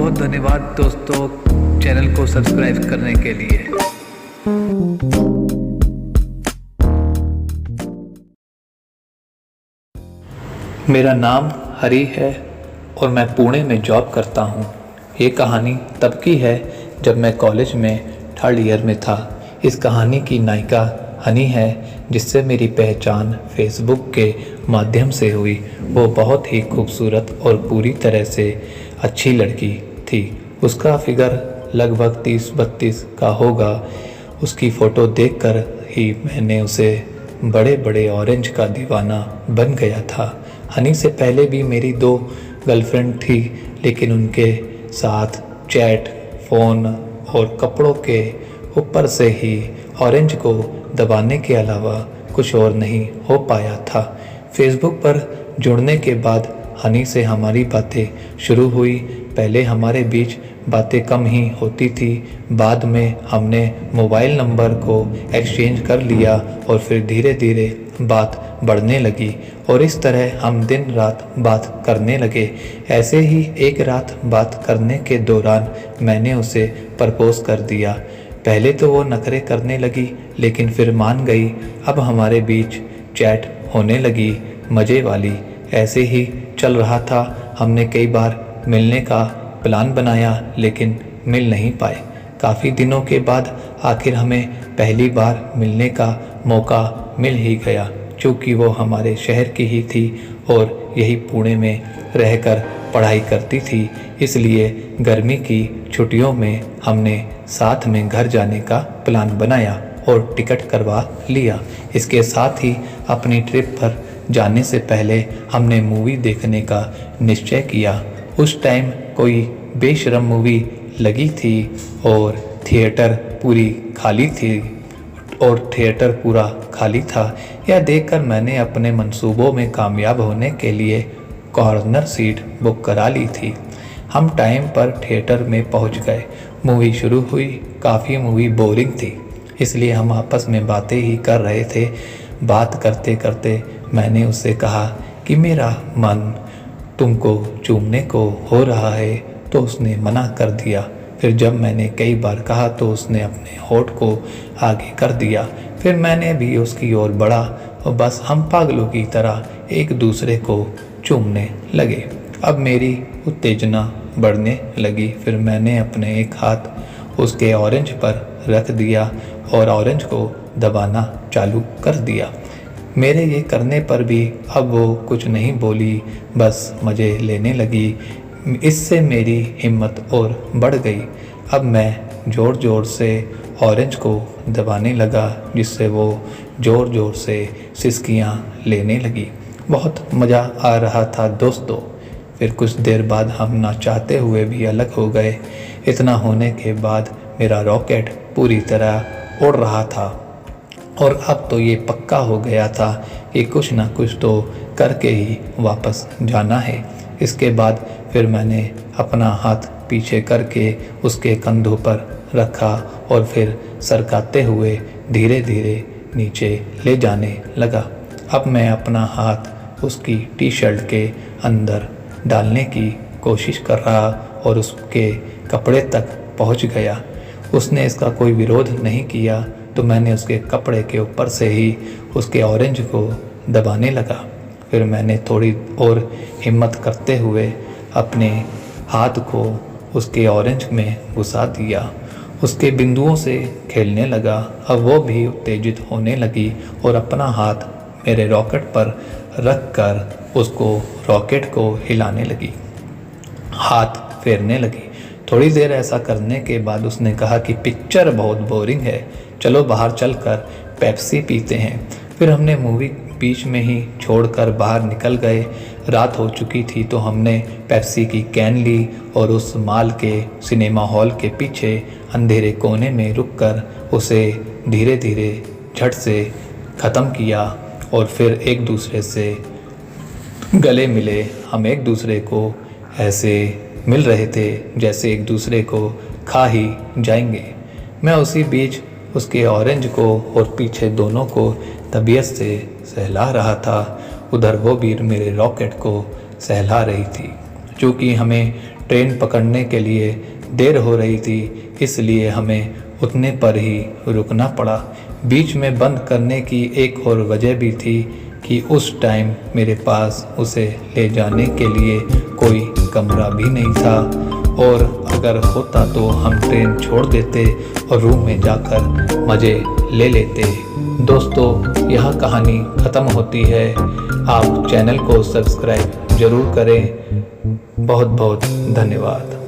बहुत धन्यवाद दोस्तों चैनल को सब्सक्राइब करने के लिए। मेरा नाम हरी है और मैं पुणे में जॉब करता हूँ। ये कहानी तब की है जब मैं कॉलेज में 3rd ईयर में था। इस कहानी की नायिका हनी है, जिससे मेरी पहचान फेसबुक के माध्यम से हुई। वो बहुत ही खूबसूरत और पूरी तरह से अच्छी लड़की थी। उसका फिगर लगभग 30-32 का होगा। उसकी फ़ोटो देखकर ही मैंने उसे बड़े बड़े ऑरेंज का दीवाना बन गया था। हनी से पहले भी मेरी 2 गर्लफ्रेंड थी, लेकिन उनके साथ चैट, फ़ोन और कपड़ों के ऊपर से ही ऑरेंज को दबाने के अलावा कुछ और नहीं हो पाया था। फेसबुक पर जुड़ने के बाद हनी से हमारी बातें शुरू हुई। पहले हमारे बीच बातें कम ही होती थी, बाद में हमने मोबाइल नंबर को एक्सचेंज कर लिया और फिर धीरे धीरे बात बढ़ने लगी और इस तरह हम दिन रात बात करने लगे। ऐसे ही एक रात बात करने के दौरान मैंने उसे प्रपोज़ कर दिया। पहले तो वो नखरे करने लगी, लेकिन फिर मान गई। अब हमारे बीच चैट होने लगी, मज़े वाली। ऐसे ही चल रहा था। हमने कई बार मिलने का प्लान बनाया, लेकिन मिल नहीं पाए। काफ़ी दिनों के बाद आखिर हमें पहली बार मिलने का मौका मिल ही गया। चूँकि वो हमारे शहर की ही थी और यही पुणे में रहकर पढ़ाई करती थी, इसलिए गर्मी की छुट्टियों में हमने साथ में घर जाने का प्लान बनाया और टिकट करवा लिया। इसके साथ ही अपनी ट्रिप पर जाने से पहले हमने मूवी देखने का निश्चय किया। उस टाइम कोई बेशरम मूवी लगी थी और थिएटर पूरा खाली था। यह देखकर मैंने अपने मंसूबों में कामयाब होने के लिए कॉर्नर सीट बुक करा ली थी। हम टाइम पर थिएटर में पहुंच गए। मूवी शुरू हुई। काफ़ी मूवी बोरिंग थी, इसलिए हम आपस में बातें ही कर रहे थे। बात करते करते मैंने उससे कहा कि मेरा मन तुमको चूमने को हो रहा है, तो उसने मना कर दिया। फिर जब मैंने कई बार कहा तो उसने अपने होठ को आगे कर दिया। फिर मैंने भी उसकी ओर बढ़ा और बस हम पागलों की तरह एक दूसरे को चूमने लगे। अब मेरी उत्तेजना बढ़ने लगी। फिर मैंने अपने एक हाथ उसके ऑरेंज पर रख दिया और ऑरेंज को दबाना चालू कर दिया। मेरे ये करने पर भी अब वो कुछ नहीं बोली, बस मज़े लेने लगी। इससे मेरी हिम्मत और बढ़ गई। अब मैं ज़ोर ज़ोर से ऑरेंज को दबाने लगा, जिससे वो ज़ोर ज़ोर से सिसकियाँ लेने लगी। बहुत मज़ा आ रहा था दोस्तों। फिर कुछ देर बाद हम ना चाहते हुए भी अलग हो गए। इतना होने के बाद मेरा रॉकेट पूरी तरह उड़ रहा था और अब तो ये पक्का हो गया था कि कुछ ना कुछ तो करके ही वापस जाना है। इसके बाद फिर मैंने अपना हाथ पीछे करके उसके कंधों पर रखा और फिर सरकाते हुए धीरे धीरे नीचे ले जाने लगा। अब मैं अपना हाथ उसकी टी-शर्ट के अंदर डालने की कोशिश कर रहा और उसके कपड़े तक पहुंच गया। उसने इसका कोई विरोध नहीं किया, तो मैंने उसके कपड़े के ऊपर से ही उसके ऑरेंज को दबाने लगा। फिर मैंने थोड़ी और हिम्मत करते हुए अपने हाथ को उसके ऑरेंज में घुसा दिया। उसके बिंदुओं से खेलने लगा। अब वो भी उत्तेजित होने लगी और अपना हाथ मेरे रॉकेट पर रख कर उसको रॉकेट को हिलाने लगी, हाथ फेरने लगी। थोड़ी देर ऐसा करने के बाद उसने कहा कि पिक्चर बहुत बोरिंग है, चलो बाहर चलकर पेप्सी पीते हैं। फिर हमने मूवी बीच में ही छोड़कर बाहर निकल गए। रात हो चुकी थी, तो हमने पेप्सी की कैन ली और उस मॉल के सिनेमा हॉल के पीछे अंधेरे कोने में रुककर उसे धीरे धीरे झट से ख़त्म किया और फिर एक दूसरे से गले मिले। हम एक दूसरे को ऐसे मिल रहे थे जैसे एक दूसरे को खा ही जाएंगे। मैं उसी बीच उसके ऑरेंज को और पीछे दोनों को तबीयत से सहला रहा था। उधर वो भी मेरे रॉकेट को सहला रही थी। चूँकि हमें ट्रेन पकड़ने के लिए देर हो रही थी, इसलिए हमें उतने पर ही रुकना पड़ा। बीच में बंद करने की एक और वजह भी थी कि उस टाइम मेरे पास उसे ले जाने के लिए कोई कमरा भी नहीं था, और अगर होता तो हम ट्रेन छोड़ देते और रूम में जाकर मज़े ले लेते। दोस्तों, यह कहानी ख़त्म होती है। आप चैनल को सब्सक्राइब ज़रूर करें। बहुत बहुत धन्यवाद।